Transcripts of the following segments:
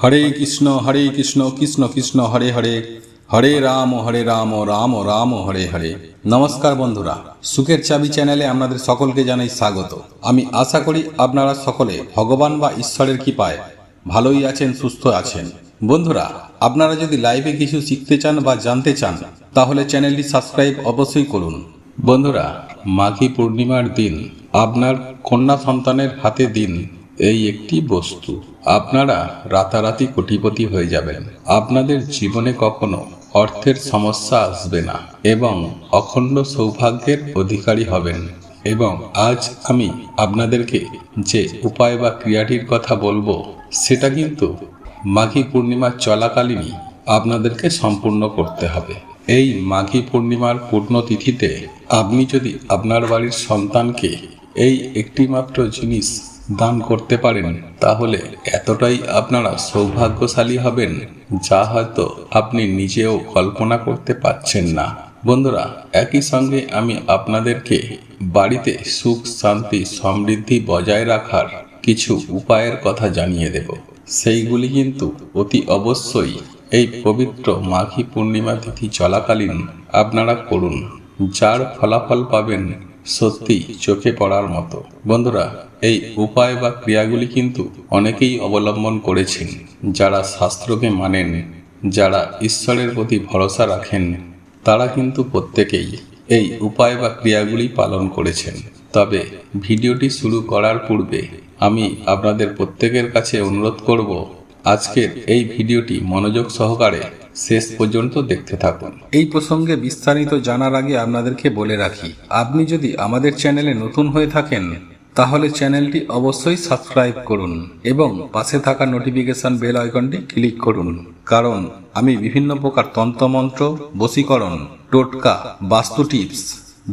হরে কৃষ্ণ কৃষ্ণ কৃষ্ণ হরে হরে, হরে রাম রাম রাম হরে হরে। নমস্কার বন্ধুরা, সুখের চাবি চ্যানেলে আপনাদের সকলকে জানাই স্বাগত। আমি আশা করি আপনারা সকলে ভগবান বা ঈশ্বরের কৃপায় ভালোই আছেন, সুস্থ আছেন। বন্ধুরা, আপনারা যদি লাইভে কিছু শিখতে চান বা জানতে চান তাহলে চ্যানেলটি সাবস্ক্রাইব অবশ্যই করুন। বন্ধুরা, মাঘী পূর্ণিমার দিন আপনার কন্যা সন্তানের হাতে দিন এই একটি বস্তু, আপনারা রাতারাতি কোটিপতি হয়ে যাবেন। আপনাদের জীবনে কখনো অর্থের সমস্যা আসবে না এবং অখণ্ড সৌভাগ্যের অধিকারী হবেন। এবং আজ আমি আপনাদেরকে যে উপায় বা ক্রিয়াটির কথা বলবো সেটা কিন্তু মাঘী পূর্ণিমা চলাকালীনই আপনাদেরকে সম্পূর্ণ করতে হবে। এই মাঘী পূর্ণিমার পূর্ণতিথিতে আপনি যদি আপনার বাড়ির সন্তানকে এই একটি মাত্র জিনিস দান করতে পারেন তাহলে এতটাই আপনারা সৌভাগ্যশালী হবেন যা হয়তো আপনি নিজেও কল্পনা করতে পারছেন না। বন্ধুরা, একই সঙ্গে আমি আপনাদেরকে বাড়িতে সুখ শান্তি সমৃদ্ধি বজায় রাখার কিছু উপায়ের কথা জানিয়ে দেব। সেইগুলি কিন্তু অতি অবশ্যই এই পবিত্র মাঘী পূর্ণিমা তিথি চলাকালীন আপনারা করুন, যার ফলাফল পাবেন সত্যি চোখে পড়ার মতো। বন্ধুরা, এই উপায় বা ক্রিয়াগুলি কিন্তু অনেকেই অবলম্বন করেছেন, যারা শাস্ত্রকে মানেন, যারা ঈশ্বরের প্রতি ভরসা রাখেন, তারা কিন্তু প্রত্যেকেই এই উপায় বা ক্রিয়াগুলি পালন করেছেন। তবে ভিডিওটি শুরু করার পূর্বে আমি আপনাদের প্রত্যেকের কাছে অনুরোধ করব, আজকের এই ভিডিওটি মনোযোগ সহকারে শেষ পর্যন্ত দেখতে থাকুন। এই প্রসঙ্গে বিস্তারিত জানার আগে আপনাদেরকে বলে রাখি, আপনি যদি আমাদের চ্যানেলে নতুন হয়ে থাকেন তাহলে চ্যানেলটি অবশ্যই সাবস্ক্রাইব করুন এবং পাশে থাকা নোটিফিকেশন বেল আইকনটি ক্লিক করুন, কারণ আমি বিভিন্ন প্রকার তন্ত্রমন্ত্র, বশীকরণ, টোটকা, বাস্তু টিপস,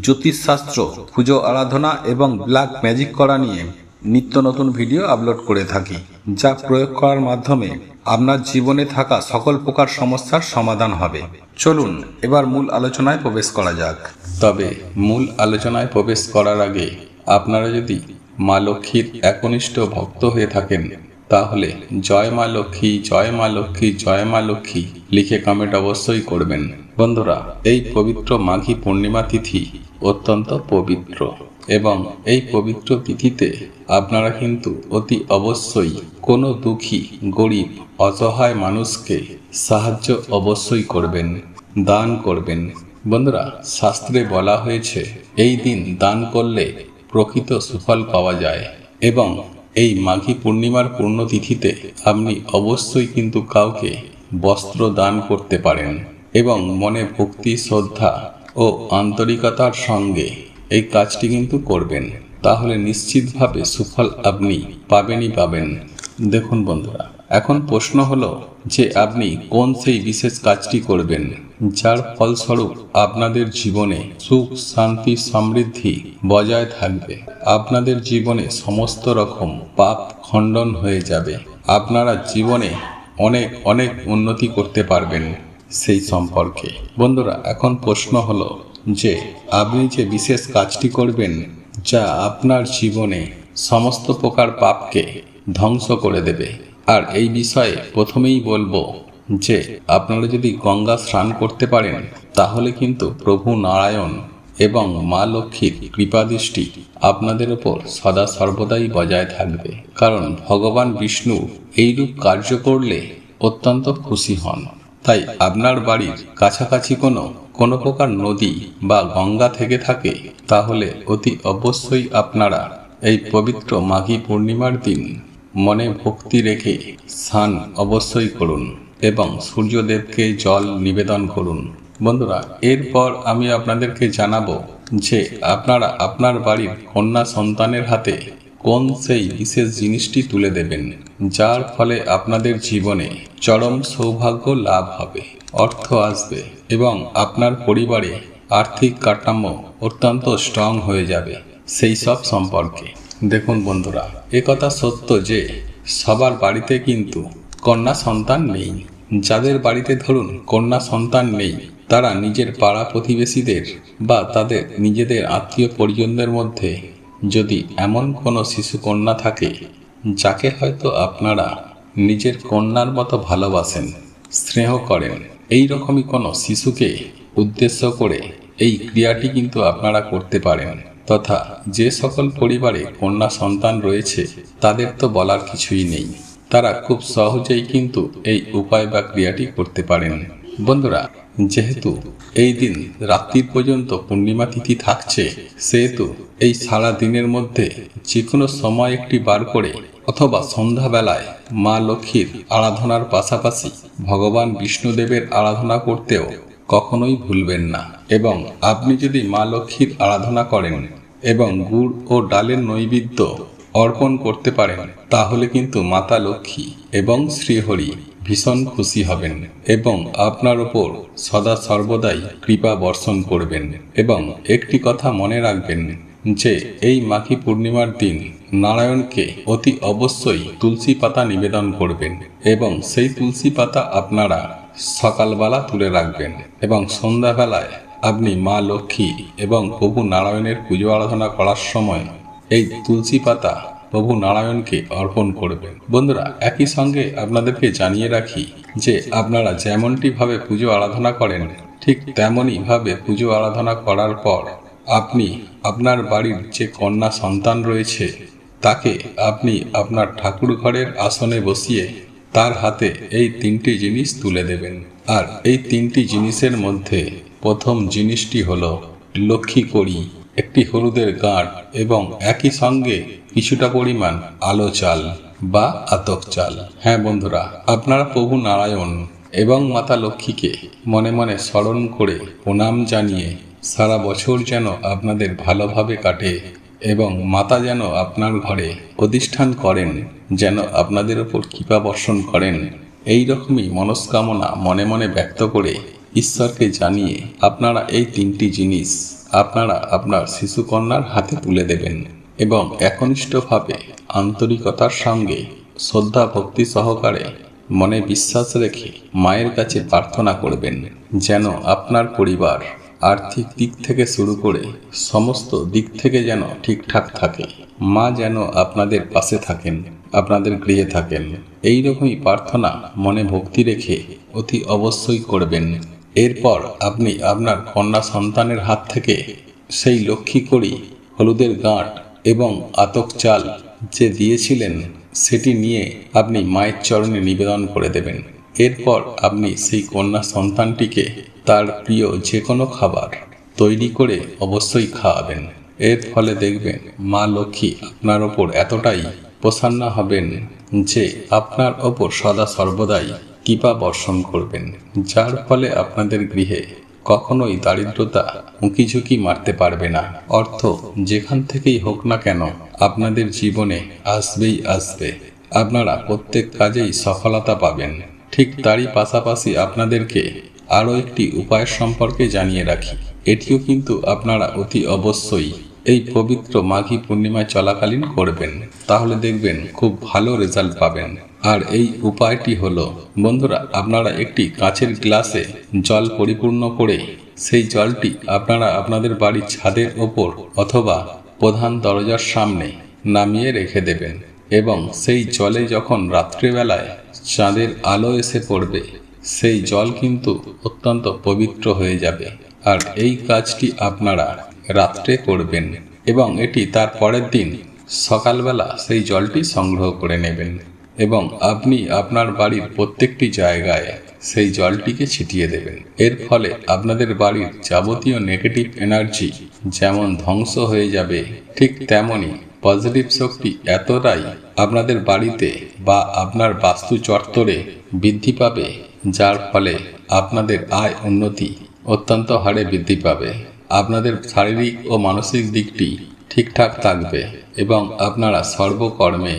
জ্যোতিষশাস্ত্র, পুজো আরাধনা এবং ব্ল্যাক ম্যাজিক করা নিয়ে নিত্য নতুন ভিডিও আপলোড করে থাকি, যা প্রয়োগ করার মাধ্যমে আপনার জীবনে থাকা সকল প্রকার সমস্যার সমাধান হবে। চলুন এবার মূল আলোচনায় প্রবেশ করা যাক। তবে মূল আলোচনায় প্রবেশ করার আগে আপনারা যদি মা লক্ষ্মীর একনিষ্ঠ ভক্ত হয়ে থাকেন তাহলে জয় মা লক্ষ্মী, জয় মা লক্ষ্মী, জয় মা লক্ষ্মী লিখে কমেন্ট অবশ্যই করবেন। বন্ধুরা, এই পবিত্র মাঘী পূর্ণিমা তিথি অত্যন্ত পবিত্র এবং এই পবিত্র তিথিতে আপনারা কিন্তু অতি অবশ্যই কোনো দুঃখী, গরিব, অসহায় মানুষকে সাহায্য অবশ্যই করবেন, দান করবেন। বন্ধুরা, শাস্ত্রে বলা হয়েছে এই দিন দান করলে প্রকৃত সুফল পাওয়া যায় এবং এই মাঘী পূর্ণিমার পূর্ণতিথিতে আপনি অবশ্যই কিন্তু কাউকে বস্ত্র দান করতে পারেন এবং মনে ভক্তি, শ্রদ্ধা ও আন্তরিকতার সঙ্গে এই কাজটি কিন্তু করবেন, তাহলে নিশ্চিতভাবে সুফল আপনি পাবেনই পাবেন। দেখুন বন্ধুরা, এখন প্রশ্ন হলো যে আপনি কোন সেই বিশেষ কাজটি করবেন যার ফলস্বরূপ আপনাদের জীবনে সুখ শান্তি সমৃদ্ধি বজায় থাকবে, আপনাদের জীবনে সমস্ত রকম পাপ খণ্ডন হয়ে যাবে, আপনারা জীবনে অনেক অনেক উন্নতি করতে পারবেন সেই সম্পর্কে। বন্ধুরা, এখন প্রশ্ন হলো যে আপনি যে বিশেষ কাজটি করবেন যা আপনার জীবনে সমস্ত প্রকার পাপকে ধ্বংস করে দেবে। আর এই বিষয়ে প্রথমেই বলবো যে আপনারা যদি গঙ্গা স্নান করতে পারেন তাহলে কিন্তু প্রভু নারায়ণ এবং মা লক্ষ্মীর কৃপাদৃষ্টি আপনাদের ওপর সদা সর্বদাই বজায় থাকবে, কারণ ভগবান বিষ্ণু এইরূপ কার্য করলে অত্যন্ত খুশি হন। তাই আপনার বাড়ির কাছাকাছি কোনো প্রকার নদী বা গঙ্গা থেকে থাকে তাহলে অতি অবশ্যই আপনারা এই পবিত্র মাঘী পূর্ণিমার দিন মনে ভক্তি রেখে স্নান অবশ্যই করুন এবং সূর্যদেবকে জল নিবেদন করুন। বন্ধুরা, এরপর আমি আপনাদেরকে জানাবো যে আপনারা আপনার বাড়ির কন্যা সন্তানের হাতে কোন সেই বিশেষ জিনিসটি তুলে দেবেন যার ফলে আপনাদের জীবনে চরম সৌভাগ্য লাভ হবে, অর্থ আসবে এবং আপনার পরিবারে আর্থিক কাঠামো অত্যন্ত স্ট্রং হয়ে যাবে সেই সব সম্পর্কে। দেখুন বন্ধুরা, একথা সত্য যে সবার বাড়িতে কিন্তু কন্যা সন্তান নেই। যাদের বাড়িতে ধরুন কন্যা সন্তান নেই তারা নিজের পাড়া প্রতিবেশীদের বা তাদের নিজেদের আত্মীয় পরিজনদের মধ্যে যদি এমন কোনো শিশু কন্যা থাকে যাকে হয়তো আপনারা নিজের কন্যার মতো ভালোবাসেন, স্নেহ করেন, এই রকমই কোনো শিশুকে উদ্দেশ্য করে এই ক্রিয়াটি কিন্তু আপনারা করতে পারেন। তথা যে সকল পরিবারে কন্যা সন্তান রয়েছে তাদের তো বলার কিছুই নেই, তারা খুব সহজেই কিন্তু এই উপায় বা ক্রিয়াটি করতে পারেন। বন্ধুরা, যেহেতু এই দিন রাত্রি পর্যন্ত পূর্ণিমা তিথি থাকছে, সেহেতু এই সারা দিনের মধ্যে যে কোনো সময় একটি বার করে অথবা সন্ধ্যাবেলায় মা লক্ষ্মীর আরাধনার পাশাপাশি ভগবান বিষ্ণুদেবের আরাধনা করতেও কখনোই ভুলবেন না। এবং আপনি যদি মা লক্ষ্মীর আরাধনা করেন এবং গুড় ও ডালের নৈবেদ্য অর্পণ করতে পারেন, তাহলে কিন্তু মাতা লক্ষ্মী এবং শ্রীহরি ভীষণ খুশি হবেন এবং আপনার ওপর সদা সর্বদাই কৃপা বর্ষণ করবেন। এবং একটি কথা মনে রাখবেন যে এই মাঘী পূর্ণিমার দিন নারায়ণকে অতি অবশ্যই তুলসী পাতা নিবেদন করবেন এবং সেই তুলসী পাতা আপনারা সকালবেলা তুলে রাখবেন এবং সন্ধ্যাবেলায় আপনি মা লক্ষ্মী এবং প্রভু নারায়ণের পুজো আরাধনা করার সময় এই তুলসী পাতা প্রভু নারায়ণকে অর্পণ করবেন। বন্ধুরা, একই সঙ্গে আপনাদেরকে জানিয়ে রাখি যে আপনারা যেমনটি ভাবে পুজো আরাধনা করেন ঠিক তেমনই ভাবে পুজো আরাধনা করার পর আপনি আপনার বাড়ির যে কন্যা সন্তান রয়েছে তাকে আপনি আপনার ঠাকুর ঘরের আসনে বসিয়ে তার হাতে এই তিনটি জিনিস তুলে দেবেন। আর এই তিনটি জিনিসের মধ্যে প্রথম জিনিসটি হলো লক্ষ্মী কড়ি, একটি হলুদের গাঁট এবং একই সঙ্গে কিছুটা পরিমাণ আলো চাল বা আতপ চাল। হ্যাঁ বন্ধুরা, আপনারা প্রভু নারায়ণ এবং মাতা লক্ষ্মীকে মনে মনে স্মরণ করে প্রণাম জানিয়ে সারা বছর যেন আপনাদের ভালোভাবে কাটে এবং মাতা যেন আপনার ঘরে অধিষ্ঠান করেন, যেন আপনাদের ওপর কৃপা বর্ষণ করেন, এই রকমই মনস্কামনা মনে মনে ব্যক্ত করে ঈশ্বরকে জানিয়ে আপনারা এই তিনটি জিনিস আপনারা আপনার শিশুকন্যার হাতে তুলে দেবেন এবং একনিষ্ঠভাবে আন্তরিকতার সঙ্গে শ্রদ্ধা ভক্তি সহকারে মনে বিশ্বাস রেখে মায়ের কাছে প্রার্থনা করবেন যেন আপনার পরিবার আর্থিক দিক থেকে শুরু করে সমস্ত দিক থেকে যেন ঠিকঠাক থাকে, মা যেন আপনাদের পাশে থাকেন, আপনাদের গৃহে থাকেন। এই রকমই প্রার্থনা মনে ভক্তি রেখে অতি অবশ্যই করবেন। এরপর আপনি আপনার কন্যা সন্তানের হাত থেকে সেই লক্ষ্মী কড়ি, হলুদের গাঁট এবং আতক চাল যে দিয়েছিলেন সেটি নিয়ে আপনি মায়ের চরণে নিবেদন করে দেবেন। এরপর আপনি সেই কন্যা সন্তানটিকে তার প্রিয় যে কোনো খাবার তৈরি করে অবশ্যই খাওয়াবেন। এর ফলে দেখবেন মা লক্ষ্মী আপনার ওপর এতটাই প্রসন্ন হবেন যে আপনার ওপর সদা সর্বদাই কৃপা বর্ষণ করবেন, যার ফলে আপনাদের গৃহে কখনোই দারিদ্রতা উঁকি ঝুঁকি মারতে পারবে না। অর্থ যেখান থেকেই হোক না কেন আপনাদের জীবনে আসবেই আসবে, আপনারা প্রত্যেক কাজেই সফলতা পাবেন। ঠিক তারই পাশাপাশি আপনাদেরকে আরও একটি উপায় সম্পর্কে জানিয়ে রাখি, এটিও কিন্তু আপনারা অতি অবশ্যই এই পবিত্র মাঘী পূর্ণিমা চলাকালীন করবেন, তাহলে দেখবেন খুব ভালো রেজাল্ট পাবেন। আর এই উপায়টি হলো বন্ধুরা, আপনারা একটি কাঁচের গ্লাসে জল পরিপূর্ণ করে সেই জলটি আপনারা আপনাদের বাড়ির ছাদের ওপর অথবা প্রধান দরজার সামনে নামিয়ে রেখে দেবেন এবং সেই জলে যখন রাত্রিবেলায় চাঁদের আলো এসে পড়বে সেই জল কিন্তু অত্যন্ত পবিত্র হয়ে যাবে। আর এই কাজটি আপনারা রাত্রে করবেন এবং এটি তার পরের দিন সকালবেলা সেই জলটি সংগ্রহ করে নেবেন এবং আপনি আপনার বাড়ির প্রত্যেকটি জায়গায় সেই জলটিকে ছিটিয়ে দেবেন। এর ফলে আপনাদের বাড়ির যাবতীয় নেগেটিভ এনার্জি যেমন ধ্বংস হয়ে যাবে, ঠিক তেমনই পজিটিভ শক্তি এতটাই আপনাদের বাড়িতে বা আপনার বাস্তু চত্বরে বৃদ্ধি পাবে, যার ফলে আপনাদের আয় উন্নতি অত্যন্ত হারে বৃদ্ধি পাবে, আপনাদের শারীরিক ও মানসিক দিকটি ঠিকঠাক থাকবে এবং আপনারা সর্বকর্মে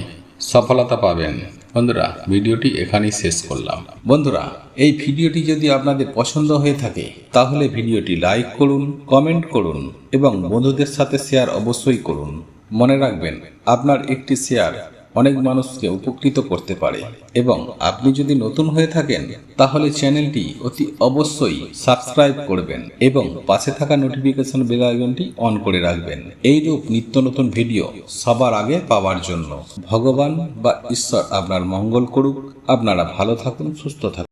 সফলতা পাবেন। বন্ধুরা, ভিডিওটি এখানেই শেষ করলাম। বন্ধুরা, এই ভিডিওটি যদি আপনাদের পছন্দ হয়ে থাকে তাহলে ভিডিওটি লাইক করুন, কমেন্ট করুন এবং বন্ধুদের সাথে শেয়ার অবশ্যই করুন। মনে রাখবেন, আপনার একটি শেয়ার অনেক মানুষকে উপকৃত করতে পারে। এবং আপনি যদি নতুন হয়ে থাকেন তাহলে চ্যানেলটি অতি অবশ্যই সাবস্ক্রাইব করবেন এবং পাশে থাকা নোটিফিকেশন বেল আইকনটি অন করে রাখবেন এইরূপ নিত্য নতুন ভিডিও সবার আগে পাওয়ার জন্য। ভগবান বা ঈশ্বর আপনার মঙ্গল করুক। আপনারা ভালো থাকুন, সুস্থ থাকুন।